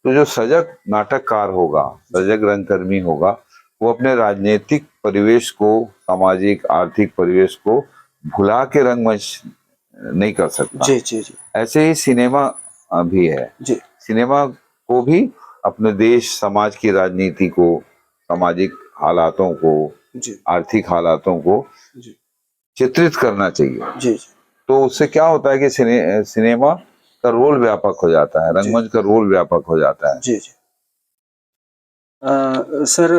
तो जो सजग नाटककार होगा, सजग रंगकर्मी होगा, वो अपने राजनीतिक परिवेश को, सामाजिक आर्थिक परिवेश को भुला के रंगमंच नहीं कर सकता। जी जी जी ऐसे ही सिनेमा भी है। जी सिनेमा को भी अपने देश समाज की राजनीति को, सामाजिक हालातों को, जी आर्थिक हालातों को जी चित्रित करना चाहिए। जी तो उससे क्या होता है कि सिनेमा का रोल व्यापक हो जाता है, जी रंगमंच का रोल व्यापक हो जाता है। जी जी। सर,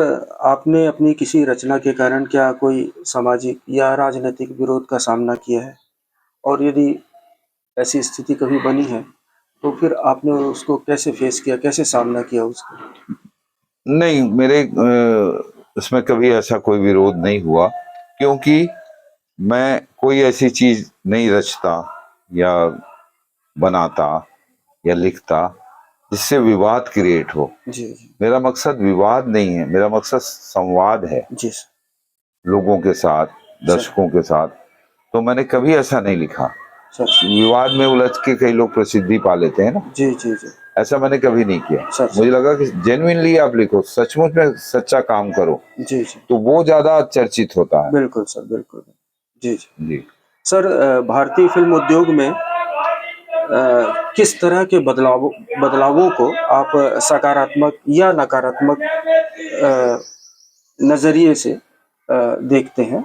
आपने अपनी किसी रचना के कारण क्या कोई सामाजिक या राजनीतिक विरोध का सामना किया है? और यदि ऐसी स्थिति कभी बनी है, तो फिर आपने उसको कैसे फेस किया, कैसे सामना किया उसका? नहीं, मेरे इसमें कभी ऐसा कोई विरोध नहीं हुआ, क्योंकि मैं कोई ऐसी चीज नहीं रचता या बनाता या लिखता जिससे विवाद क्रिएट हो। जी, जी। मेरा मकसद विवाद नहीं है, मेरा मकसद संवाद है जी, सर। लोगों के साथ, सर, दर्शकों के साथ। तो मैंने कभी ऐसा नहीं लिखा। सर। विवाद में उलझ के कई लोग प्रसिद्धि पा लेते हैं ना, जी, जी, जी। ऐसा मैंने कभी नहीं किया। सर, मुझे सर। लगा कि जेन्युइनली आप लिखो, सचमुच में सच्चा काम करो, जी, जी। तो वो ज्यादा चर्चित होता है। बिल्कुल सर, बिल्कुल। जी, जी। जी। सर, भारतीय फ़िल्म उद्योग में किस तरह के बदलावों को आप सकारात्मक या नकारात्मक नज़रिए से देखते हैं?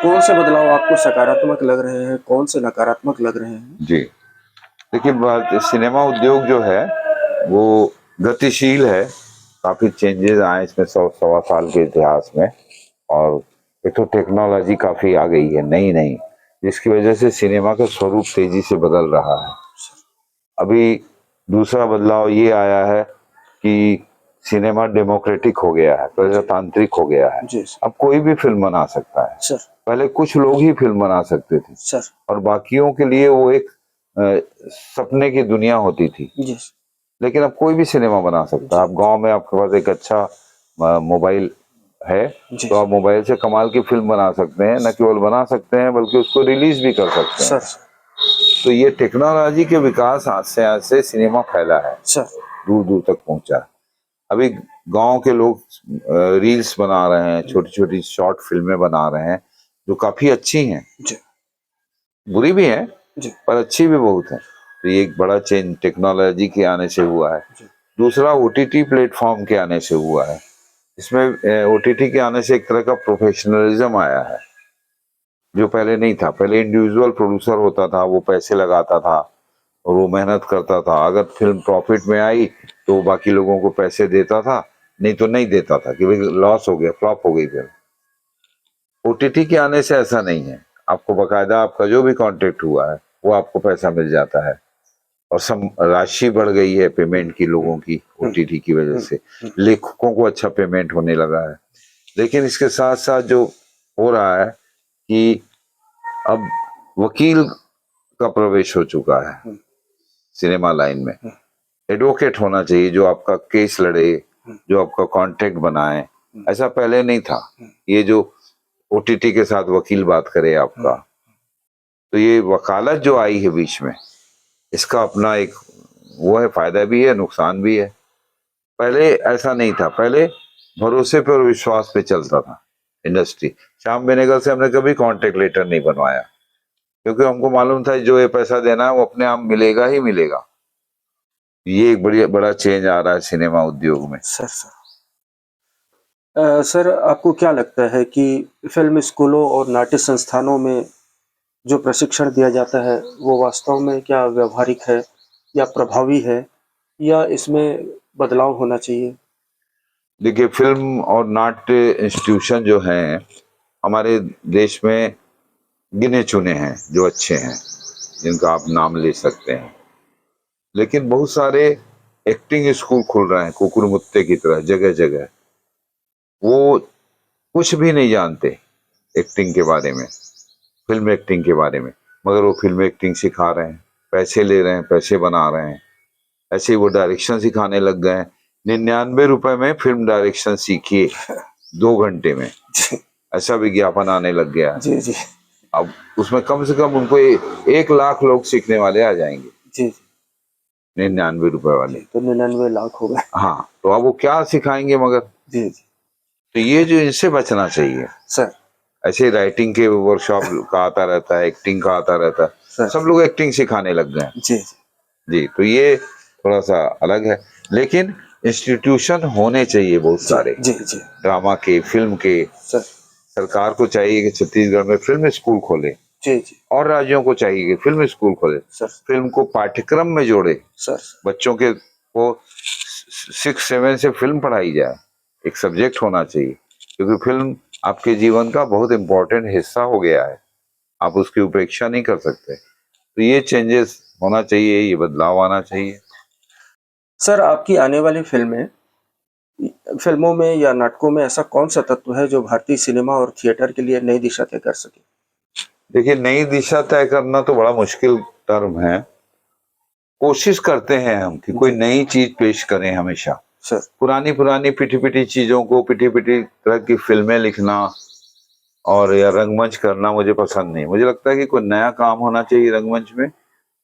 कौन से बदलाव आपको सकारात्मक लग रहे हैं, कौन से नकारात्मक लग रहे हैं? जी, देखिए, सिनेमा उद्योग जो है वो गतिशील है। काफी चेंजेस आए इसमें 100 सवा साल के इतिहास में। और एक तो टेक्नोलॉजी काफी आ गई है नई नई, जिसकी वजह से सिनेमा का स्वरूप तेजी से बदल रहा है। अभी दूसरा बदलाव ये आया है कि सिनेमा डेमोक्रेटिक हो गया है, प्रजातांत्रिक हो गया है। जी, सर। अब कोई भी फिल्म बना सकता है। सर, पहले कुछ लोग ही फिल्म बना सकते थे सर। और बाकियों के लिए वो एक सपने की दुनिया होती थी। जी, लेकिन अब कोई भी सिनेमा बना सकता है। जी, आप गांव में आपके पास एक अच्छा मोबाइल है, जी, तो आप मोबाइल से कमाल की फिल्म बना सकते हैं। न केवल बना सकते हैं बल्कि उसको रिलीज भी कर सकते हैं। सर, तो ये टेक्नोलॉजी के विकास आज से सिनेमा फैला है, सर। दूर दूर तक पहुंचा है। अभी गांव के लोग रील्स बना रहे हैं, छोटी छोटी शॉर्ट फिल्में बना रहे हैं, जो काफी अच्छी हैं। जी, बुरी भी हैं, जी, पर अच्छी भी बहुत है। तो ये एक बड़ा चेंज टेक्नोलॉजी के आने से हुआ है। जी। दूसरा ओटीटी प्लेटफॉर्म के आने से हुआ है। इसमें ओटीटी के आने से एक तरह का प्रोफेशनलिज्म आया है, जो पहले नहीं था। पहले इंडिविजुअल प्रोड्यूसर होता था, वो पैसे लगाता था और वो मेहनत करता था। अगर फिल्म प्रॉफिट में आई तो बाकी लोगों को पैसे देता था, नहीं तो नहीं देता था कि भाई लॉस हो गया, फ्लॉप हो गई फिल्म। ओटीटी के आने से ऐसा नहीं है। आपको बकायदा आपका जो भी कॉन्ट्रैक्ट हुआ है वो आपको पैसा मिल जाता है। और सम राशि बढ़ गई है पेमेंट की लोगों की, ओटीटी की वजह से। लेखकों को अच्छा पेमेंट होने लगा है। लेकिन इसके साथ साथ जो हो रहा है कि अब वकील का प्रवेश हो चुका है सिनेमा लाइन में। एडवोकेट होना चाहिए जो आपका केस लड़े, जो आपका कॉन्ट्रैक्ट बनाए। ऐसा पहले नहीं था। ये जो ओटीटी के साथ वकील बात करे आपका, तो ये वकालत जो आई है बीच में, इसका अपना एक वो है, फायदा भी है, नुकसान भी है। पहले ऐसा नहीं था। पहले भरोसे पे और विश्वास पे चलता था इंडस्ट्री। श्याम बेनेगल से हमने कभी कॉन्ट्रैक्ट लेटर नहीं बनवाया, क्योंकि हमको मालूम था जो ये पैसा देना है वो अपने आप मिलेगा ही मिलेगा। ये एक बड़ा चेंज आ रहा है सिनेमा उद्योग में। Sir, sir. सर, आपको क्या लगता है कि फ़िल्म स्कूलों और नाट्य संस्थानों में जो प्रशिक्षण दिया जाता है, वो वास्तव में क्या व्यावहारिक है या प्रभावी है, या इसमें बदलाव होना चाहिए? देखिए, फिल्म और नाट्य इंस्टीट्यूशन जो हैं हमारे देश में गिने चुने हैं, जो अच्छे हैं, जिनका आप नाम ले सकते हैं। लेकिन बहुत सारे एक्टिंग स्कूल खुल रहे हैं कुकुर मुत्ते की तरह जगह जगह। वो कुछ भी नहीं जानते एक्टिंग के बारे में, फिल्म एक्टिंग के बारे में, मगर वो फिल्म एक्टिंग सिखा रहे हैं, पैसे ले रहे हैं, पैसे बना रहे हैं। ऐसे ही वो डायरेक्शन सिखाने लग गए हैं। 99 रुपए में फिल्म डायरेक्शन सीखिए 2 घंटे में, जी, ऐसा विज्ञापन आने लग गया है। जी, जी। अब उसमें कम से कम उनको 1 लाख लोग सीखने वाले आ जाएंगे। जी, 99 रुपए वाली। तो 99 लाख हो गए। हाँ, तो अब वो क्या सिखाएंगे मगर। जी जी तो ये जो इनसे बचना चाहिए। सर। ऐसे राइटिंग के वर्कशॉप का आता रहता है, एक्टिंग का आता रहता है, सर सब लोग एक्टिंग सिखाने लग गए हैं। जी जी जी, तो ये थोड़ा सा अलग है, लेकिन इंस्टीट्यूशन होने चाहिए बहुत जी सारे, जी जी ड्रामा के, फिल्म के। सर। सरकार को चाहिए कि छत्तीसगढ़ में फिल्म स्कूल खोले, जी जी और राज्यों को चाहिए कि फिल्म स्कूल खोले, सर फिल्म को पाठ्यक्रम में जोड़े, सर बच्चों के को 6-7 से फिल्म पढ़ाई जाए, एक सब्जेक्ट होना चाहिए, क्योंकि फिल्म आपके जीवन का बहुत इम्पोर्टेंट हिस्सा हो गया है, आप उसकी उपेक्षा नहीं कर सकते। तो ये चेंजेस होना चाहिए, ये बदलाव आना चाहिए। सर, आपकी आने वाली फिल्मों में या नाटकों में ऐसा कौन सा तत्व है जो भारतीय सिनेमा और थिएटर के लिए नई दिशा तय कर सके? देखिए, नई दिशा तय करना तो बड़ा मुश्किल टर्म है। कोशिश करते हैं हम कि कोई जी नई चीज पेश करें हमेशा। सर। पुरानी पुरानी पिटी पिटी चीजों को, पिटी पिटी तरह की फिल्में लिखना और या रंगमंच करना मुझे पसंद नहीं। मुझे लगता है कि कोई नया काम होना चाहिए रंगमंच में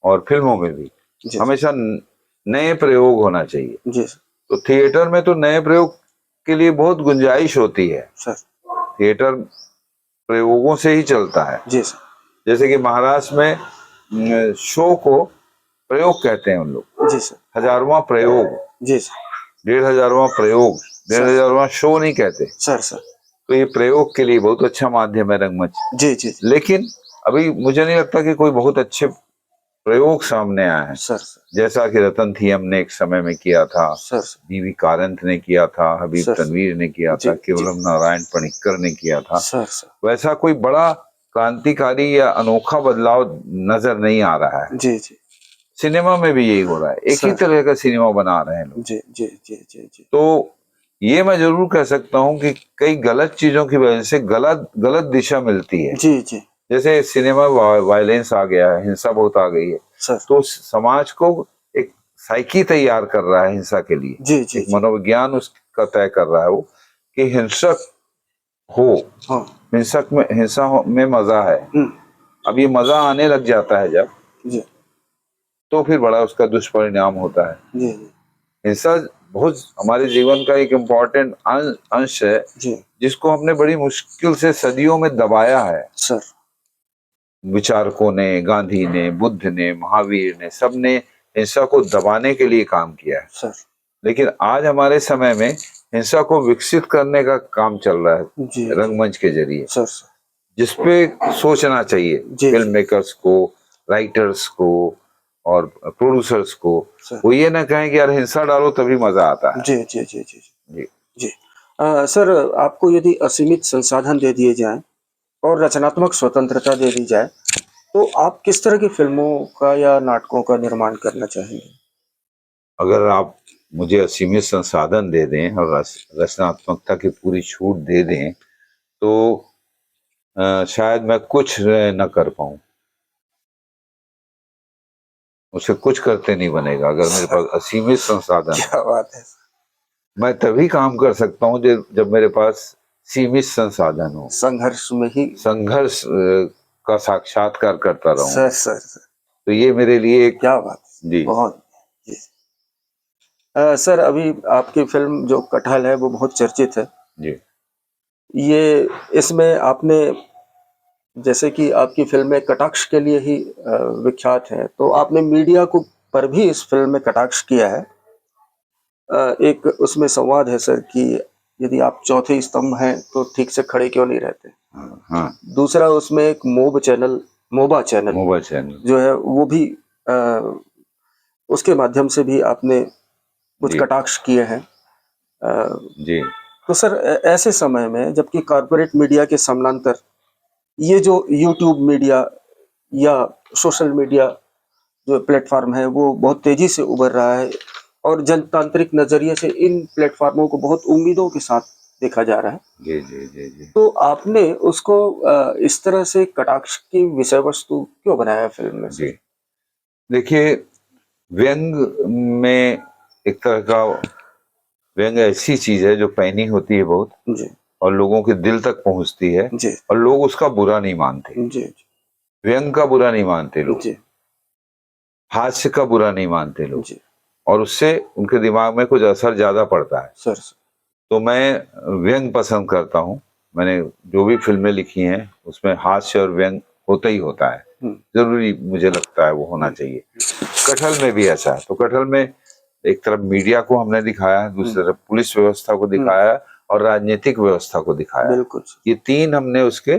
और फिल्मों में भी। जी हमेशा नए प्रयोग होना चाहिए। जी तो थिएटर में तो नए प्रयोग के लिए बहुत गुंजाइश होती है। सर। थिएटर प्रयोगों से ही चलता है। जी सर। जैसे कि महाराष्ट्र में शो को प्रयोग कहते हैं उन लोग। जी सर। 1000वां प्रयोग, जी सर। 1500वां प्रयोग, सर 1500वां शो नहीं कहते। Sir sir. तो ये प्रयोग के लिए बहुत अच्छा माध्यम है रंगमंच। जी जी लेकिन अभी मुझे नहीं लगता कि कोई बहुत अच्छे प्रयोग सामने आए हैं, सर सर जैसा कि रतन थियम ने एक समय में किया था, सर बीवी कारंत ने किया था, हबीब सर तनवीर ने किया जी था, जी केवलम नारायण पणिक्कर ने किया था। Sir sir. वैसा कोई बड़ा क्रांतिकारी या अनोखा बदलाव नजर नहीं आ रहा है। जी जी सिनेमा में भी यही हो रहा है, एक ही सर। तरह का सिनेमा बना रहे हैं लोग। जी जी जी जी जी तो ये मैं जरूर कह सकता हूँ कि कई गलत चीजों की वजह से गलत गलत दिशा मिलती है। जी जी जैसे सिनेमा वायलेंस आ गया है, हिंसा बहुत आ गई है, सर। तो समाज को एक साइकी तैयार कर रहा है हिंसा के लिए, जी जी एक जी मनोविज्ञान उसका तय कर रहा है वो, कि हिंसक हो, हाँ। हिंसा में मजा है। अब ये मजा आने लग जाता है जब, जी तो फिर बड़ा उसका दुष्परिणाम होता है। जी जी हिंसा बहुत हमारे जीवन का एक इम्पोर्टेंट अंश है, जी जिसको हमने बड़ी मुश्किल से सदियों में दबाया है। सर। विचारकों ने, गांधी ने, बुद्ध ने, महावीर ने, सब ने हिंसा को दबाने के लिए काम किया है। सर। लेकिन आज हमारे समय में हिंसा को विकसित करने का काम चल रहा है जी रंगमंच के जरिए, सर सर। जिसपे सोचना चाहिए जी फिल्म मेकर्स को, राइटर्स को और प्रोड्यूसर्स को। सर। वो ये ना कहें कि यार हिंसा डालो तभी मजा आता है। जी जी जी जी जी। जी। सर, आपको यदि असीमित संसाधन दे दिए जाएं और रचनात्मक स्वतंत्रता दे दी जाए, तो आप किस तरह की फिल्मों का या नाटकों का निर्माण करना चाहेंगे? अगर आप मुझे असीमित संसाधन दे दें और रचनात्मकता की पूरी छूट दे दें, तो शायद मैं कुछ न कर पाऊं। मुझसे कुछ करते नहीं बनेगा अगर मेरे पास असीमित संसाधन हो। क्या बात है! मैं तभी काम कर सकता हूं जब मेरे पास सीमित संसाधन हो, संघर्ष में ही। संघर्ष का साक्षात्कार करता रहूं। Sir sir sir. तो ये मेरे लिए एक। क्या बात है! जी बहुत। जी। सर, अभी आपकी फिल्म जो कटहल है वो बहुत चर्चित है। जी ये इसमें आपने, जैसे कि आपकी फिल्में कटाक्ष के लिए ही विख्यात है, तो आपने मीडिया को पर भी इस फिल्म में कटाक्ष किया है। एक उसमें संवाद है सर कि यदि आप चौथे स्तंभ हैं तो ठीक से खड़े क्यों नहीं रहते। हाँ। दूसरा उसमें एक मोबा चैनल मोबाइल चैनल। जो है वो भी, अ, उसके माध्यम से भी आपने कुछ जी कटाक्ष किए हैं। जी तो सर, ऐसे समय में जबकि कॉरपोरेट मीडिया के समानांतर ये जो यूट्यूब मीडिया या सोशल मीडिया जो प्लेटफॉर्म है वो बहुत तेजी से उभर रहा है और जनतांत्रिक नजरिए से इन प्लेटफॉर्मों को बहुत उम्मीदों के साथ देखा जा रहा है, जी जी जी जी तो आपने उसको इस तरह से कटाक्ष की विषय वस्तु क्यों बनाया फिल्म में से? जी। देखिए, व्यंग में एक तरह का व्यंग ऐसी चीज है जो पैनी होती है बहुत, जी और लोगों के दिल तक पहुंचती है, जी और लोग उसका बुरा नहीं मानते। जी व्यंग का बुरा नहीं मानते लोग। जी हास्य का बुरा नहीं मानते लोग, जी और उससे उनके दिमाग में कुछ असर ज्यादा पड़ता है। सर। तो मैं व्यंग पसंद करता हूँ। मैंने जो भी फिल्में लिखी हैं उसमें हास्य और व्यंग होता ही होता है, जरूरी मुझे लगता है वो होना चाहिए। कटहल में भी ऐसा है। तो कटहल में एक तरफ मीडिया को हमने दिखाया, दूसरी तरफ पुलिस व्यवस्था को दिखाया और राजनीतिक व्यवस्था को दिखाया। बिल्कुल ये तीन हमने उसके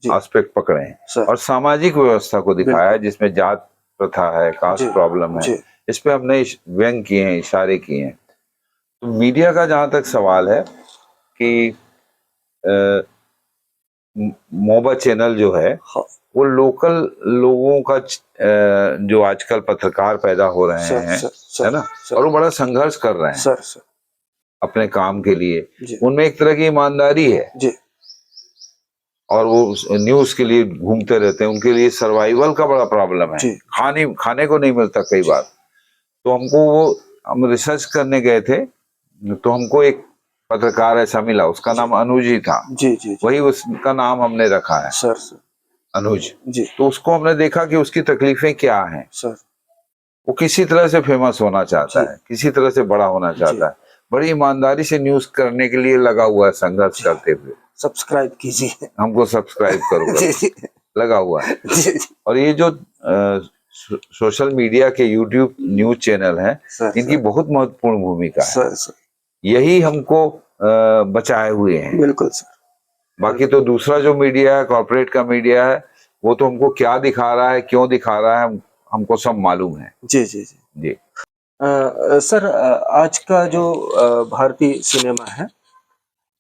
जी एस्पेक्ट पकड़े हैं। सर। और सामाजिक व्यवस्था को दिखाया है, जिसमें जात प्रथा है, कास्ट जी प्रॉब्लम है, जी इस पे हमने व्यंग किए हैं, इशारे किए हैं। तो मीडिया का जहां तक सवाल है कि मोबा चैनल जो है हाँ वो लोकल लोगों का जो आजकल पत्रकार पैदा हो रहे सर हैं, सर है सर ना, सर और वो बड़ा संघर्ष कर रहे हैं सर सर अपने काम के लिए। जी उनमें एक तरह की ईमानदारी है, जी और वो न्यूज के लिए घूमते रहते हैं। उनके लिए सर्वाइवल का बड़ा प्रॉब्लम है, जी खाने को नहीं मिलता कई बार। तो हम रिसर्च करने गए थे, तो हमको एक पत्रकार ऐसा मिला, उसका नाम अनुज ही था। जी जी जी वही उसका नाम हमने रखा है, सर सर अनुज। जी तो उसको हमने देखा कि उसकी तकलीफें क्या हैं। सर वो किसी तरह से फेमस होना चाहता जी है, किसी तरह से बड़ा होना जी चाहता है, बड़ी ईमानदारी से न्यूज करने के लिए लगा हुआ है, संघर्ष करते हुए। सब्सक्राइब कीजिए। हमको सब्सक्राइब करो जी करो, जी लगा हुआ है। जी जी और ये जो सोशल मीडिया के यूट्यूब न्यूज चैनल हैं, सर इनकी सर बहुत महत्वपूर्ण भूमिका है। सर सर यही हमको बचाए हुए हैं। बिल्कुल सर बाकी तो दूसरा जो मीडिया है, कॉर्पोरेट का मीडिया है, वो तो हमको क्या दिखा रहा है, क्यों दिखा रहा है, हमको सब मालूम है। जी जी जी जी सर आज का जो भारतीय सिनेमा है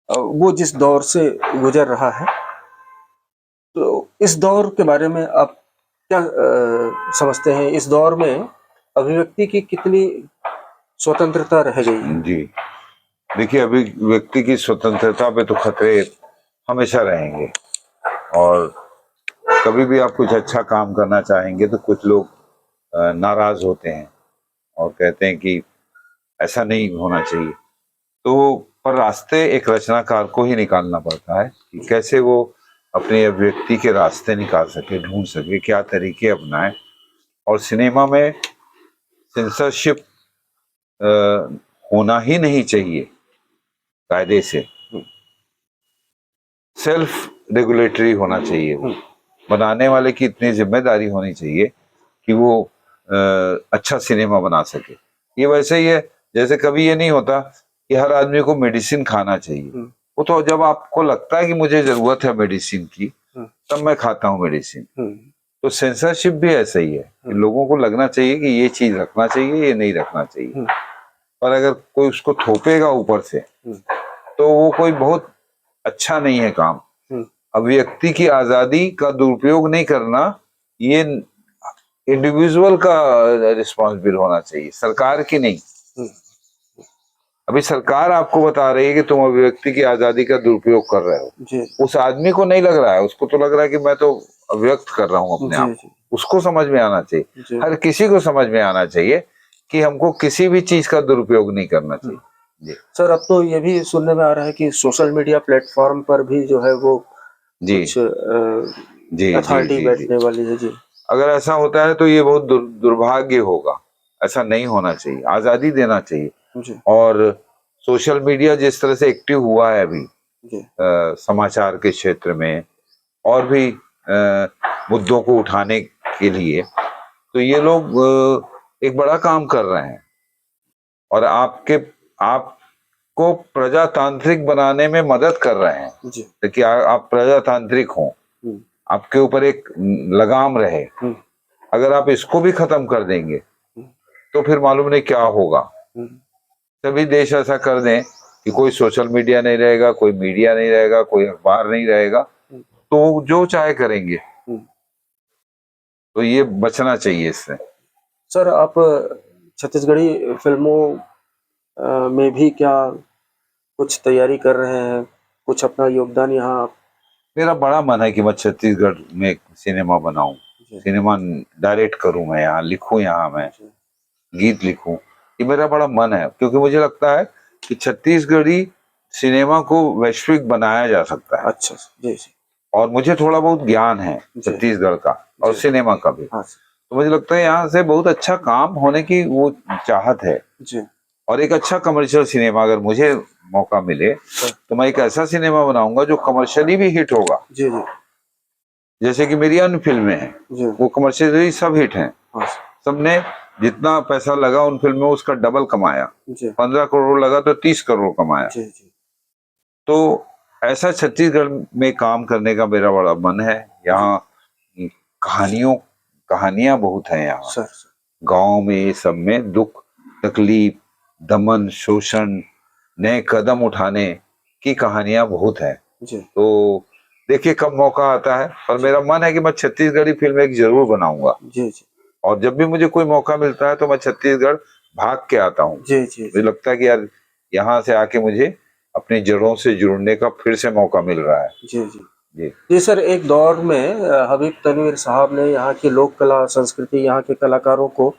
वो जिस दौर से गुजर रहा है, तो इस दौर के बारे में आप क्या समझते हैं? इस दौर में अभिव्यक्ति की कितनी स्वतंत्रता रह गई है? जी, देखिए, अभी व्यक्ति की स्वतंत्रता पे तो खतरे हमेशा रहेंगे। और कभी भी आप कुछ अच्छा काम करना चाहेंगे तो कुछ लोग नाराज होते हैं और कहते हैं कि ऐसा नहीं होना चाहिए। तो पर रास्ते एक रचनाकार को ही निकालना पड़ता है कि कैसे वो अपने अभिव्यक्ति के रास्ते निकाल सके, ढूंढ सके, क्या तरीके अपनाए। और सिनेमा में सेंसरशिप होना ही नहीं चाहिए कायदे से, सेल्फ रेगुलेटरी होना चाहिए। वो बनाने वाले की इतनी जिम्मेदारी होनी चाहिए कि वो अच्छा सिनेमा बना सके। ये वैसे ही है जैसे कभी ये नहीं होता कि हर आदमी को मेडिसिन खाना चाहिए। वो तो जब आपको लगता है कि मुझे जरूरत है मेडिसिन की, तब मैं खाता हूँ मेडिसिन। तो सेंसरशिप भी ऐसा ही है कि लोगों को लगना चाहिए कि ये चीज रखना चाहिए, ये नहीं रखना चाहिए। पर अगर कोई उसको थोपेगा ऊपर से, तो वो कोई बहुत अच्छा नहीं है काम। अभिव्यक्ति की आजादी का दुरुपयोग नहीं करना, ये इंडिविजुअल का रिस्पॉन्सिबल होना चाहिए, सरकार की नहीं। अभी सरकार आपको बता रही है कि तुम अभिव्यक्ति की आजादी का दुरुपयोग कर रहे हो। जी उस आदमी को नहीं लग रहा है, उसको तो लग रहा है कि मैं तो अभिव्यक्त कर रहा हूं अपने जी आप जी को। उसको समझ में आना चाहिए, जी हर किसी को समझ में आना चाहिए कि हमको किसी भी चीज का दुरुपयोग नहीं करना चाहिए। जी सर, अब तो ये भी सुनने में आ रहा है कि सोशल मीडिया प्लेटफॉर्म पर भी जो है वो जी कुछ जी जी अथॉरिटी जी जी। बैठने वाली है। जी अगर ऐसा होता है तो ये बहुत दुर्भाग्य होगा। ऐसा नहीं होना चाहिए, आजादी देना चाहिए। जी और सोशल मीडिया जिस तरह से एक्टिव हुआ है अभी जी समाचार के क्षेत्र में और भी मुद्दों को उठाने के लिए, तो ये लोग एक बड़ा काम कर रहे हैं। और आपको प्रजातांत्रिक बनाने में मदद कर रहे हैं जी कि आप प्रजातांत्रिक हों, आपके ऊपर एक लगाम रहे। अगर आप इसको भी खत्म कर देंगे तो फिर मालूम नहीं क्या होगा। सभी देश ऐसा कर दें कि कोई सोशल मीडिया नहीं रहेगा, कोई मीडिया नहीं रहेगा, कोई अखबार नहीं रहेगा, तो जो चाहे करेंगे। तो ये बचना चाहिए इससे। सर, आप छत्तीसगढ़ी फिल्मों में भी क्या कुछ तैयारी कर रहे हैं? कुछ अपना योगदान यहाँ? मेरा बड़ा मन है कि मैं छत्तीसगढ़ में सिनेमा बनाऊं, जी सिनेमा डायरेक्ट करूं, मैं यहाँ लिखूं, यहाँ मैं जी गीत लिखूं। ये मेरा बड़ा मन है, क्योंकि मुझे लगता है कि छत्तीसगढ़ी सिनेमा को वैश्विक बनाया जा सकता है। अच्छा जी जी और मुझे थोड़ा बहुत ज्ञान है जी छत्तीसगढ़ का और जी सिनेमा का भी। हाँ तो मुझे लगता है यहाँ से बहुत अच्छा काम होने की वो चाहत है। जी। और एक अच्छा कमर्शियल सिनेमा अगर मुझे मौका मिले तो मैं एक ऐसा सिनेमा बनाऊंगा जो कमर्शियली भी हिट होगा। जी, जी। जैसे कि मेरी अन्य फिल्में हैं, जी। वो कमर्शियली सब हिट हैं। हाँ। सबने जितना पैसा लगा उन फिल्मों में उसका डबल कमाया। जी। 15 करोड़ लगा तो 30 करोड़ कमाया। जी, जी। तो ऐसा छत्तीसगढ़ में काम करने का मेरा बड़ा मन है। यहाँ कहानियां बहुत हैं यहाँ। सर। गांव में ये सब में दुख तकलीफ दमन शोषण नए कदम उठाने की कहानियां बहुत हैं। जी। तो देखिए कब मौका आता है, पर मेरा मन है कि मैं छत्तीसगढ़ी फिल्म एक जरूर बनाऊंगा। जी, जी। और जब भी मुझे कोई मौका मिलता है तो मैं छत्तीसगढ़ भाग के आता हूँ। जी, जी, मुझे जी। लगता है कि यार यहाँ से आके मुझे अपनी जड़ों से जुड़ने का फिर से मौका मिल रहा है। जी, जी। जी जी सर, एक दौर में हबीब तनवीर साहब ने यहाँ की लोक कला संस्कृति, यहाँ के कलाकारों को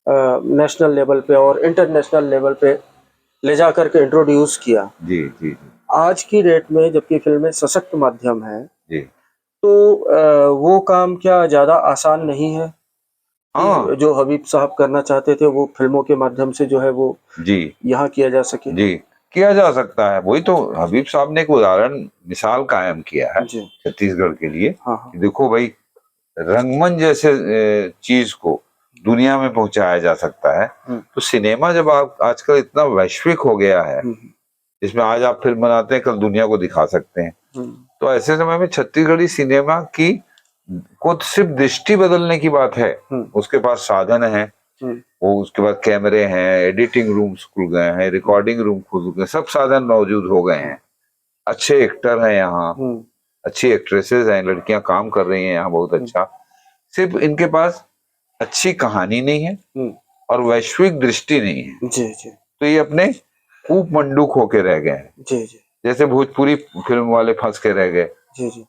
नेशनल लेवल पे और इंटरनेशनल लेवल पे ले जा करके इंट्रोड्यूस किया। जी जी आज की डेट में जबकि फ़िल्में सशक्त माध्यम है, जी। तो वो काम क्या ज़्यादा आसान नहीं है हाँ कि जो हबीब साहब करना चाहते थे वो फ़िल्मों के माध्यम से जो है वो जी यहाँ किया जा सके? जी किया जा सकता है। वही तो हबीब साहब ने एक उदाहरण मिसाल कायम किया है जी। छत्तीसगढ़ के लिए हाँ, हाँ। कि देखो भाई रंगमंच जैसे चीज को दुनिया में पहुंचाया जा सकता है। हुँ। तो सिनेमा जब आप आजकल इतना वैश्विक हो गया है, हुँ, जिसमें आज आप फिल्म बनाते हैं कल दुनिया को दिखा सकते हैं। हुँ। तो ऐसे समय में छत्तीसगढ़ी सिनेमा की को सिर्फ दृष्टि बदलने की बात है। हुँ। उसके पास साधन है, हुँ। वो उसके बाद कैमरे हैं, एडिटिंग रूम्स खुल गए हैं, रिकॉर्डिंग रूम खुल गए, सब साधन मौजूद हो गए हैं। अच्छे एक्टर हैं यहाँ, हुँ। अच्छी एक्ट्रेसेस हैं, लड़कियां काम कर रही हैं यहाँ बहुत अच्छा। सिर्फ इनके पास अच्छी कहानी नहीं है हुँ। और वैश्विक दृष्टि नहीं है। जी, जी। तो ये अपने ऊप मंडूक होके रह गए हैं। जी, जी। जैसे भोजपुरी फिल्म वाले फंस के रह गए। जी, जी।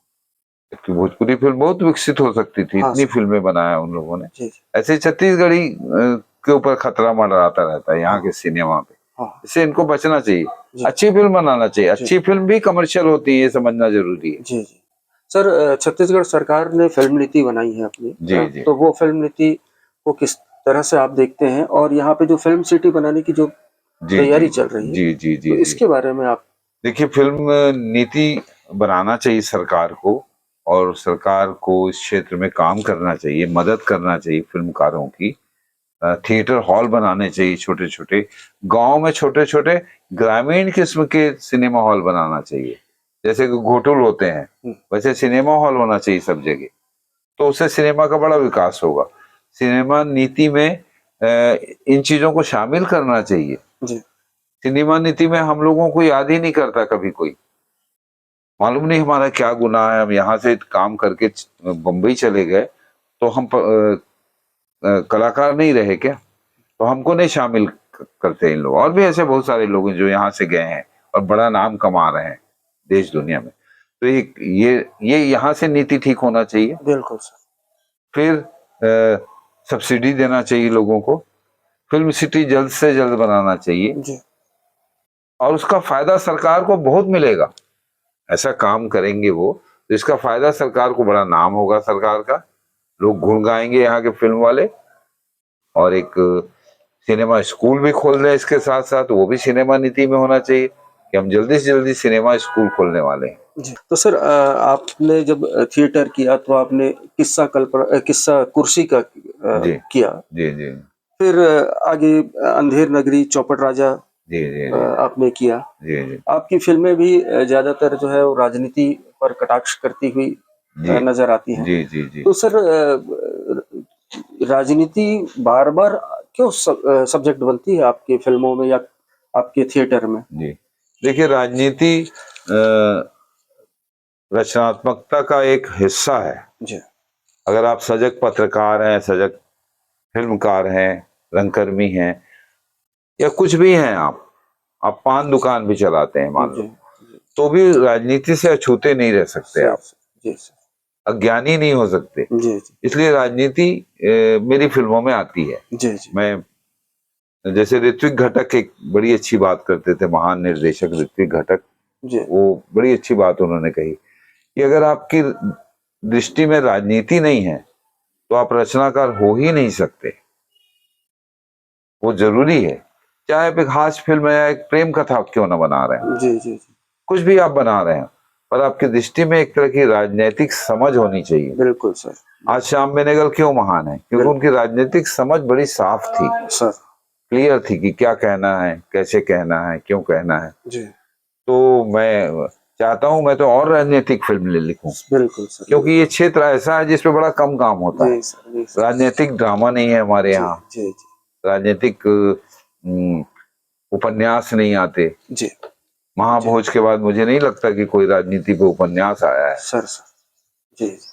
कि भोजपुरी फिल्म बहुत विकसित हो सकती थी, हाँ इतनी सर। फिल्में बनाया उन लोगों ने। जी, जी। ऐसे ही छत्तीसगढ़ी के ऊपर खतरा मंडराता रहता है यहाँ हाँ। के सिनेमा पे। हाँ। इससे इनको बचना चाहिए। जी। अच्छी फिल्म बनाना चाहिए। जी। अच्छी फिल्म भी कमर्शियल होती है, ये समझना जरूरी है। जी, जी। सर छत्तीसगढ़ सरकार ने फ़िल्म नीति बनाई है अपनी, जी जी तो वो फ़िल्म नीति को किस तरह से आप देखते हैं? और यहाँ पे जो फ़िल्म सिटी बनाने की जो जी जी तैयारी चल रही है, जी जी तो जी जी। इसके बारे में आप देखिए फिल्म नीति बनाना चाहिए सरकार को, और सरकार को इस क्षेत्र में काम करना चाहिए, मदद करना चाहिए फिल्मकारों की। थिएटर हॉल बनाने चाहिए छोटे छोटे, गांव में छोटे छोटे ग्रामीण किस्म के सिनेमा हॉल बनाना चाहिए। जैसे कि घोटुल होते हैं हुँ। वैसे सिनेमा हॉल होना चाहिए सब जगह। तो उससे सिनेमा का बड़ा विकास होगा। सिनेमा नीति में इन चीजों को शामिल करना चाहिए। जी। सिनेमा नीति में हम लोगों को याद ही नहीं करता कभी कोई। मालूम नहीं हमारा क्या गुनाह है, हम यहाँ से काम करके बम्बई चले गए तो हम कलाकार नहीं रहे क्या? तो हमको नहीं शामिल करते इन लोग। और भी ऐसे बहुत सारे लोग हैं जो यहाँ से गए हैं और बड़ा नाम कमा रहे हैं देश दुनिया में। तो ये यहाँ से नीति ठीक होना चाहिए। बिल्कुल सर। फिर सब्सिडी देना चाहिए लोगों को। फिल्म सिटी जल्द से जल्द बनाना चाहिए जी। और उसका फायदा सरकार को बहुत मिलेगा। ऐसा काम करेंगे वो तो इसका फायदा सरकार को, बड़ा नाम होगा सरकार का, लोग गुण गाएंगे यहाँ के फिल्म वाले। और एक सिनेमा स्कूल भी खोल रहे हैं इसके साथ साथ, वो भी सिनेमा नीति में होना चाहिए कि हम जल्दी से जल्दी सिनेमा स्कूल खोलने वाले हैं। जी। तो सर आपने जब थिएटर किया तो आपने किस्सा कुर्सी का जी किया। जी जी फिर आगे अंधेर नगरी, चौपट राजा जी जी जी आपने किया। जी जी आपकी फ़िल्में भी ज़्यादातर जो है वो राजनीति पर कटाक्ष करती हुई जी नज़र आती हैं। जी जी जी तो सर राजनीति बार-बार क्यों सब्जेक्ट बनती है आपकी फ़िल्मों में या आपके थिएटर में? जी। देखिए राजनीति रचनात्मकता का एक हिस्सा है। जी। अगर आप सजग पत्रकार हैं, सजग फिल्मकार हैं, रंगकर्मी हैं या कुछ भी हैं, आप पान दुकान भी चलाते हैं मान लो, जी, जी। तो भी राजनीति से अछूते नहीं रह सकते सर, आप, जी सर। अज्ञानी नहीं हो सकते। जी, जी। इसलिए राजनीति मेरी फिल्मों में आती है। जी, जी। मैं जैसे ऋत्विक घटक एक बड़ी अच्छी बात करते थे, महान निर्देशक ऋत्विक घटक, जी। वो बड़ी अच्छी बात उन्होंने कही कि अगर आपकी दृष्टि में राजनीति नहीं है तो आप रचनाकार हो ही नहीं सकते। वो जरूरी है, चाहे आप एक हास्य फिल्म या एक प्रेम कथा क्यों ना बना रहे हैं, जी जी जी, कुछ भी आप बना रहे हैं, पर आपकी दृष्टि में एक तरह की राजनीतिक समझ होनी चाहिए। बिल्कुल सर। आज श्याम बेनेगल क्यों महान है? क्योंकि बिल्कुल उनकी राजनीतिक समझ बड़ी साफ थी, सर। क्लियर थी कि क्या कहना है, कैसे कहना है, क्यों कहना है। जी, तो मैं चाहता हूं मैं तो और राजनीतिक फिल्म लिखूं, बिल्कुल सर। क्योंकि ये क्षेत्र ऐसा है जिसपे बड़ा कम काम होता है। जी सर, जी सर। राजनीतिक ड्रामा नहीं है हमारे जी, यहाँ, जी, जी, राजनीतिक उपन्यास नहीं आते। जी, महाभोज के बाद मुझे नहीं लगता कि कोई राजनीति पे उपन्यास आया है। Sir, sir. जी, जी।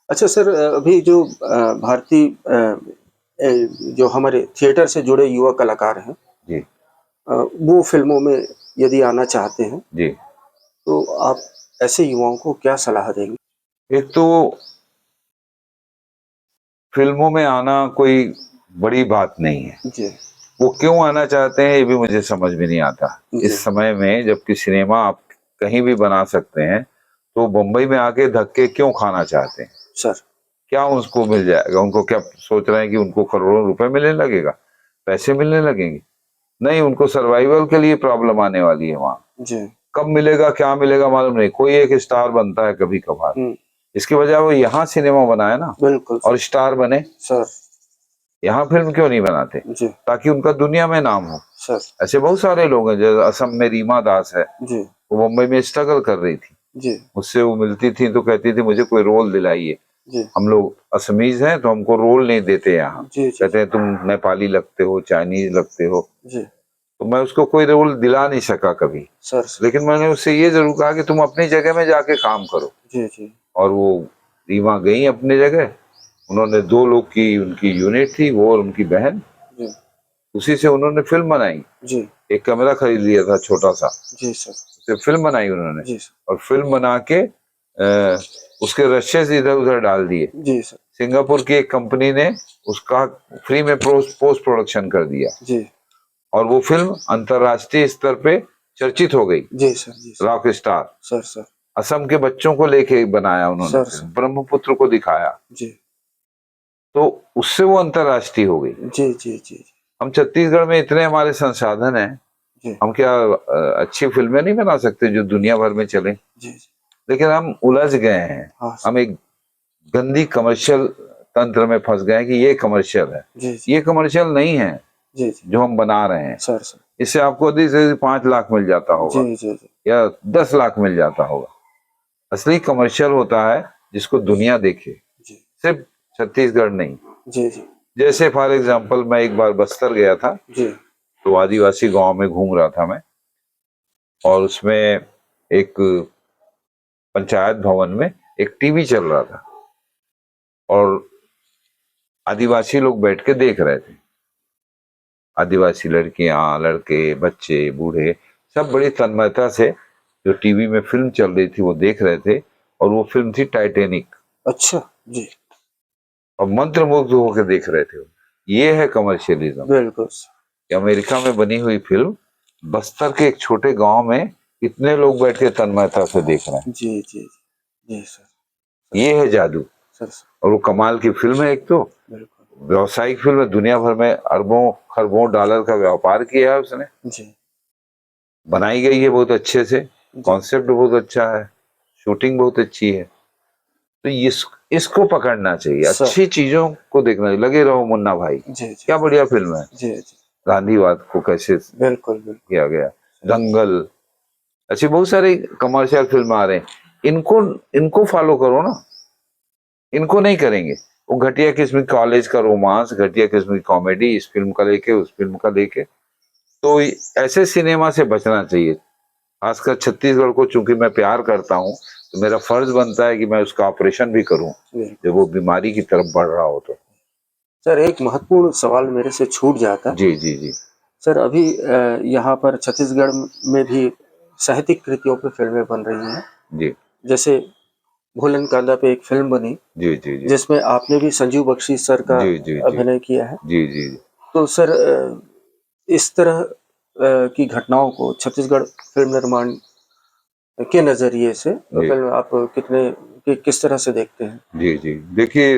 अच्छा सर, अभी जो भारतीय जो हमारे थिएटर से जुड़े युवा कलाकार हैं, जी वो फ़िल्मों में यदि आना चाहते हैं, जी। तो आप ऐसे युवाओं को क्या सलाह देंगे? एक तो फिल्मों में आना कोई बड़ी बात नहीं है। जी, वो क्यों आना चाहते हैं ये भी मुझे समझ में नहीं आता। जी, इस समय में जबकि सिनेमा आप कहीं भी बना सकते हैं, तो बम्बई में आके धक्के क्यों खाना चाहते हैं? सर। क्या उनको मिल जाएगा? उनको क्या सोच रहे हैं कि उनको करोड़ों रुपए मिलने लगेगा, पैसे मिलने लगेंगे? नहीं, उनको सर्वाइवल के लिए प्रॉब्लम आने वाली है वहां। जी। कब मिलेगा, क्या मिलेगा मालूम नहीं। कोई एक स्टार बनता है कभी कभार, हुँ, इसकी वजह वो यहाँ सिनेमा बनाए ना बिल्कुल और स्टार बने। सर। यहाँ फिल्म क्यों नहीं बनाते? जी, ताकि उनका दुनिया में नाम हो। सर। ऐसे बहुत सारे लोग हैं, जैसे असम में रीमा दास है, जी, वो मुंबई में स्ट्रगल कर रही थी। जी, मुझसे वो मिलती थी तो कहती थी मुझे कोई रोल दिलाइए, जी, हम लोग असमीज हैं तो हमको रोल नहीं देते यहाँ। जी, जी, कहते हैं तुम नेपाली लगते हो, चाइनीज लगते हो। जी, तो मैं उसको कोई रोल दिला नहीं सका कभी, सर, सर। लेकिन मैंने उससे ये जरूर कहा कि तुम अपनी जगह में जाके काम करो। जी, जी, और वो रीमा गई अपनी जगह, उन्होंने 2 लोग की उनकी यूनिट थी, वो और उनकी बहन, जी, उसी से उन्होंने फिल्म बनाई। जी, एक कैमरा खरीद लिया था छोटा सा, जी, सर। उससे फिल्म बनाई उन्होंने। जी, सर। और फिल्म बना के उसके रश्ये से इधर उधर डाल दिए। जी, सर। सिंगापुर की एक कंपनी ने उसका फ्री में पोस्ट प्रोडक्शन कर दिया, जी, और वो फिल्म अंतरराष्ट्रीय स्तर पे चर्चित हो गई। जी, सर। जी, sir. Rock star sir, sir. Assam के बच्चों को लेके बनाया उन्होंने सर, फिल्म, सर। ब्रह्मपुत्र को दिखाया, जी, तो उससे वो अंतरराष्ट्रीय हो गई। जी, जी, जी, हम छत्तीसगढ़ में इतने हमारे संसाधन हैं, जी, हम क्या अच्छी फिल्में नहीं बना सकते जो दुनिया भर में चले? जी, जी। लेकिन हम उलझ गए हैं, हाँ, सर। हम एक गंदी कमर्शियल तंत्र में फंस गए हैं कि ये कमर्शियल है। जी, जी, ये कमर्शियल नहीं है जी, जी। जो हम बना रहे हैं। Sir, sir. इससे आपको अधिक से अधिक 5 लाख मिल जाता होगा जी, जी, जी, या 10 लाख मिल जाता होगा। असली कमर्शियल होता है जिसको दुनिया देखे, जी, सिर्फ छत्तीसगढ़ नहीं। जी, जी, जैसे फॉर एग्जांपल मैं एक बार बस्तर गया था, जी, तो आदिवासी गांव में घूम रहा था मैं, और उसमें एक पंचायत भवन में एक टीवी चल रहा था, और आदिवासी लोग बैठ के देख रहे थे। आदिवासी लड़कियां, लड़के, बच्चे, बूढ़े, सब बड़ी तन्मयता से जो टीवी में फिल्म चल रही थी वो देख रहे थे, और वो फिल्म थी टाइटैनिक, अच्छा, जी, और मंत्रमुग्ध होकर देख रहे थे। ये है कमर्शियलिज्म। बिल्कुल कि अमेरिका में बनी हुई फिल्म बस्तर के एक छोटे गांव में इतने लोग बैठ के तन्मयता से देख रहे हैं। जी, जी, जी, सर, ये है जादू। सर, सर, और वो कमाल की फिल्म है। एक तो बिल्कुल, व्यावसायिक फिल्म है, दुनिया भर में अरबों खरबों डॉलर का व्यापार किया है उसने, जी, बनाई गई है बहुत अच्छे से, जी, कॉन्सेप्ट बहुत अच्छा है, शूटिंग बहुत अच्छी है। तो इसको पकड़ना चाहिए, सर, अच्छी चीजों को देखना चाहिए। लगे रहो मुन्ना भाई, जी, जी, क्या बढ़िया फिल्म है। जी, जी, गांधीवाद को कैसे बिल्कुल, बिल्कुल, किया गया, दंगल, ऐसी बहुत सारी कमर्शियल फिल्म आ रहे हैं। इनको इनको फॉलो करो ना, इनको नहीं करेंगे। वो घटिया किस्म की कॉलेज का रोमांस, घटिया किस्म की कॉमेडी, इस फिल्म का लेके उस फिल्म का लेके, तो ऐसे सिनेमा से बचना चाहिए। खासकर छत्तीसगढ़ को चूंकि मैं प्यार करता हूँ, तो मेरा फर्ज बनता है कि मैं उसका ऑपरेशन भी करूं बिल्कुल। जब वो बीमारी की तरफ बढ़ रहा हो तो। सर, एक महत्वपूर्ण सवाल मेरे से छूट जाता। जी जी जी सर, अभी यहाँ पर छत्तीसगढ़ में भी साहित्यिक कृतियों पे फ़िल्में बन रही हैं। जी जैसे भूलन कांदा पे एक फ़िल्म बनी, जी जी जी जिसमें आपने भी संजीव बख्शी सर का जी जी जी अभिनय किया है। जी जी जी। तो सर, इस तरह की घटनाओं को छत्तीसगढ़ फ़िल्म निर्माण के नज़रिए से जी फ़िल्म आप किस तरह से देखते हैं? जी जी। देखिए,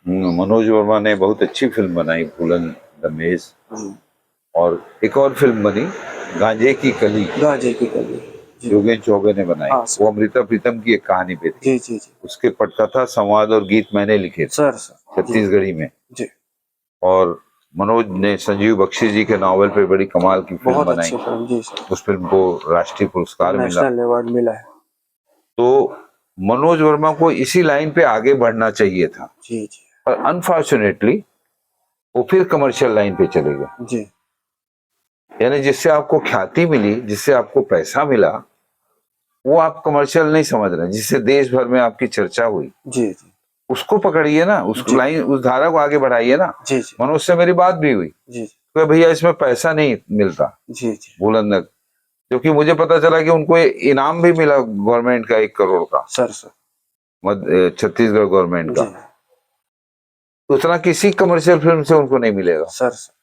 मनोज वर्मा ने बहुत अच्छी फिल्म बनाई, फूलन द मेज। और एक और फिल्म बनी गांजे की कली, गांजे की कली, जी योगेश चौबे ने बनाई। हाँ, सर। वो अमृता प्रीतम की एक कहानी पे थी। जी जी जी उसके पटकथा, संवाद और गीत मैंने लिखे थे सर जी छत्तीसगढ़ी में। जी और मनोज ने संजीव बख्शी जी के नावल पे बड़ी कमाल की फिल्म बहुत बनाई। अच्छी फिल्म, जी सर। उस फिल्म को राष्ट्रीय पुरस्कार मिला। नेशनल अवार्ड मिला है। तो मनोज वर्मा को इसी लाइन पे आगे बढ़ना चाहिए था, जी जी पर अनफॉर्चुनेटली वो फिर कमर्शियल लाइन पे चले गए। जी यानी जिससे आपको ख्याति मिली, जिससे आपको पैसा मिला, वो आप कमर्शियल नहीं समझ रहे। जिससे देश भर में आपकी चर्चा हुई, जी जी उसको पकड़िए ना, उस जी। लाइन, उस धारा को आगे बढ़ाइए ना। जी जी मनोज से मेरी बात भी हुई जी तो भैया इसमें पैसा नहीं मिलता जी जी बुलंदक, क्योंकि मुझे पता चला कि उनको इनाम भी मिला गवर्नमेंट का 1 करोड़ का, सर सर छत्तीसगढ़ गवर्नमेंट जी का। उतना किसी कमर्शियल फिल्म से उनको नहीं मिलेगा। सर सर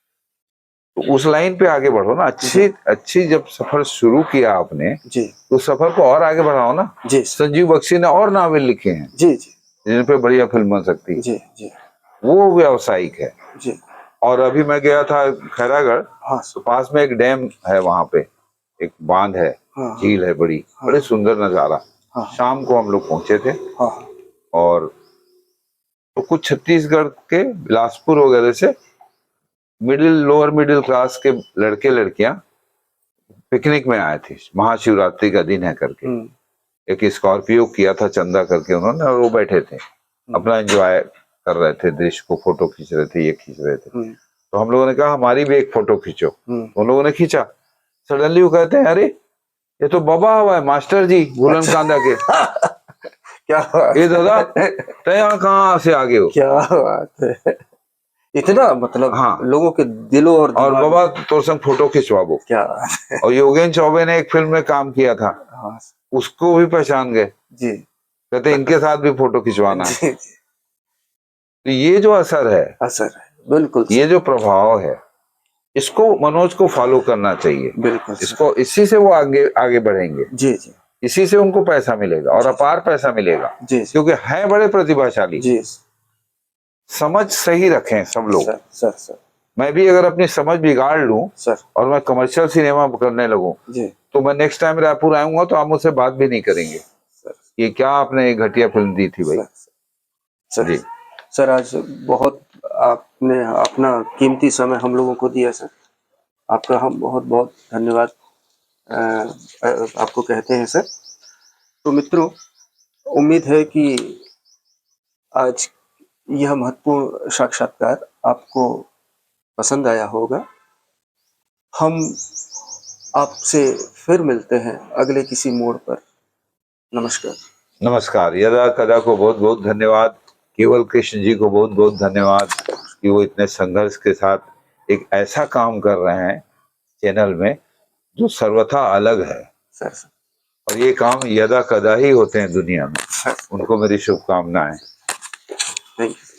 तो उस लाइन पे आगे बढ़ो ना। अच्छी अच्छी जब सफर शुरू किया आपने, जी तो सफर को और आगे बढ़ाओ ना। जी संजीव बख्शी ने और नावल लिखे हैं जी जी जिन पे बढ़िया फिल्म बन सकती है। जी जी वो व्यावसायिक है। जी और अभी मैं गया था खैरागढ़, हाँ तो पास में एक डैम है, वहां पे एक बांध है, हाँ झील है बड़ी, बड़े सुंदर नजारा। हाँ शाम को हम लोग पहुंचे थे। हाँ और तो कुछ छत्तीसगढ़ के बिलासपुर वगैरह से लोअर मिडिल क्लास के लड़के लड़कियां पिकनिक में आए थे। महाशिवरात्रि का दिन है करके एक स्कॉर्पियो किया था चंदा करके उन्होंने, और वो बैठे थे अपना एंजॉय कर रहे थे, दृश्य को फोटो खींच रहे थे, ये खींच रहे थे। तो हम लोगों ने कहा हमारी भी एक फोटो खींचो। उन लोगों ने खींचा। सडनली वो कहते हैं अरे ये तो बाबा हुआ है मास्टर जी भूलन कांदा के। क्या बात ये दादा तय यहाँ कहाँ से आगे हो? क्या बात है। इतना मतलब हाँ। लोगों के दिलों और और दिमाग बाबा तोर संग फोटो खिंचवाबो। क्या बात है। और योगेश चौबे ने एक फिल्म में काम किया था, हाँ उसको भी पहचान गए। जी कहते इनके साथ भी फोटो खिंचवाना है। जी जी तो ये जो असर है, असर है, बिल्कुल ये जो प्रभाव है, इसको मनोज को फॉलो करना चाहिए। बिल्कुल सर। इसको, इसी से वो आगे आगे बढ़ेंगे, जी जी इसी से उनको पैसा मिलेगा और अपार पैसा मिलेगा। जी जी क्योंकि हैं बड़े प्रतिभाशाली। जी समझ सही रखें सब लोग। सर सर सर मैं भी अगर अपनी समझ बिगाड़ लूं सर और मैं कमर्शियल सिनेमा करने लगूं, जी तो मैं नेक्स्ट टाइम रायपुर आऊंगा तो आप मुझसे बात भी नहीं करेंगे, सर ये क्या आपने एक घटिया फिल्म दी थी भाई। सर जी सर आज बहुत आपने अपना कीमती समय हम लोगों को दिया सर। आपका हम बहुत बहुत धन्यवाद आपको कहते हैं सर। तो मित्रों, उम्मीद है कि आज यह महत्वपूर्ण साक्षात्कार आपको पसंद आया होगा। हम आपसे फिर मिलते हैं अगले किसी मोड़ पर। नमस्कार। नमस्कार। यदा कदा को बहुत बहुत धन्यवाद। केवल कृष्ण जी को बहुत बहुत धन्यवाद कि वो इतने संघर्ष के साथ एक ऐसा काम कर रहे हैं चैनल में जो सर्वथा अलग है। सर और ये काम यदा कदा ही होते हैं दुनिया में। उनको मेरी शुभकामनाएं। Thank you.